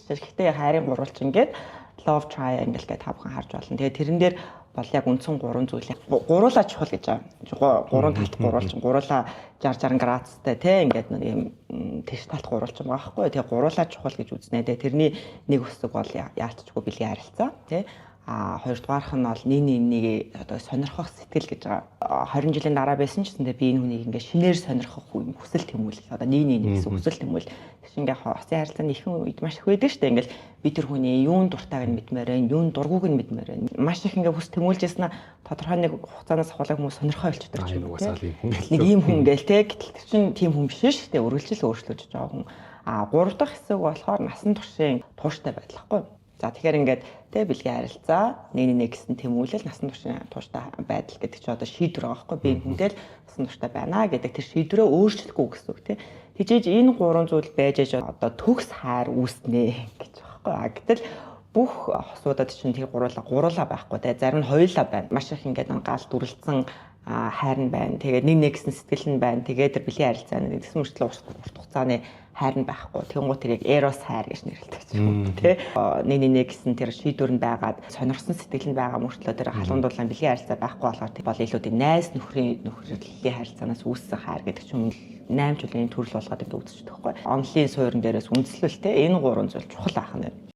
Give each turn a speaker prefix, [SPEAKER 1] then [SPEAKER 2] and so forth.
[SPEAKER 1] жишээ. Гэхдээ хайрын гурвалжин гээд love triangle гэдэг та бүхэн харж болно. Тэгээ тэрэн дээр бол яг үндсэн гурван зүйлийг гуруула чухал гэж байгаа. Гурван талт гурвалжин, гуруула 60 градустай те ингээд нэг юм тэш талт гурвалжин байгаа байхгүй. Тэгээ гуруула чухал гэж үзнэ. Тэгээ тэрний нэг хэсэг бол яалтчгүй бэлгийн харилцаа те. Хоёрдугаарх нь бол нэг одоо сонирхох сэтгэл гэж байгаа. 20 жилийн дараа байсан ч гэсэн би энэ хүнийг ингээд шинээр сонирхох хүсэл тэмүүлэл. Одоо нэг гэсэн хүсэл тэмүүлэл. Тэгш ингээд хосын харилцааны ихэнх үед маш их байдаг шүү дээ. Ингээд би тэр хүний юун дуртайг нь мэдмээр байна, юун дургүйг нь мэдмээр байна. Маш их ингээд хүс тэмүүлжсэн нь тодорхой нэг хугацаанаас хавуулаа хүмүүс сонирхоо болчихдог ч юм уу. Нэг ийм хүн гээл те. Гэтэл тэр чинь тийм хүн биш шүү дээ. Үргэлжлэл өөрчлөж байгаа хүн. Гурав дахь хэсэг болохоор насан туршийн тууштай байдлахгүй. За тэгэхээр ингээд тэ бэлгийн харилцаа нэг гэсэн тэмүүлэл насан туршийн тууштай байдал гэдэг чинь одоо шийдвэр байгаа байхгүй. Би хүнтэй л насан турштай байна гэдэг тэр шийдвэрээ өөрчлөхгүй гэсэн үг тий. Тэгжээж энэ гурван зүйл байж аж одоо төгс хайр үүснэ гэж байгаа байхгүй. Гэтэл бүх хосуудад чинь тэр гуруула байхгүй тий. Зарим нь хоёулаа байна. Маш их ингээд гал дүрлцэн хайр нь байна. Тэгээд нэг гэсэн сэтгэл нь байна. Тэгээд тэр бэлгийн харилцаа нэг гэсэн мөрчлөө урт хугацааны хайр нь байхгүй. Тэнгуут тэрийг эрос хайр гэж нэрлэдэг юм тий. Нэг гэсэн тэр шийдвэр нь байгаад сонирхсон сэтгэл нь байгаа мөртлөө тэр халуун дулаан бэлгийн харилцаа байхгүй болохоор бол илүү тийм найз нөхрийн харилцаанаас үүссэн хайр гэдэг чинь 8 жилийн төрөл болгоод ингэ үзчихдэг байхгүй. Онлын суурин дээрээс үндэслэл тий. Энэ гурван зүйл чухал аах нь.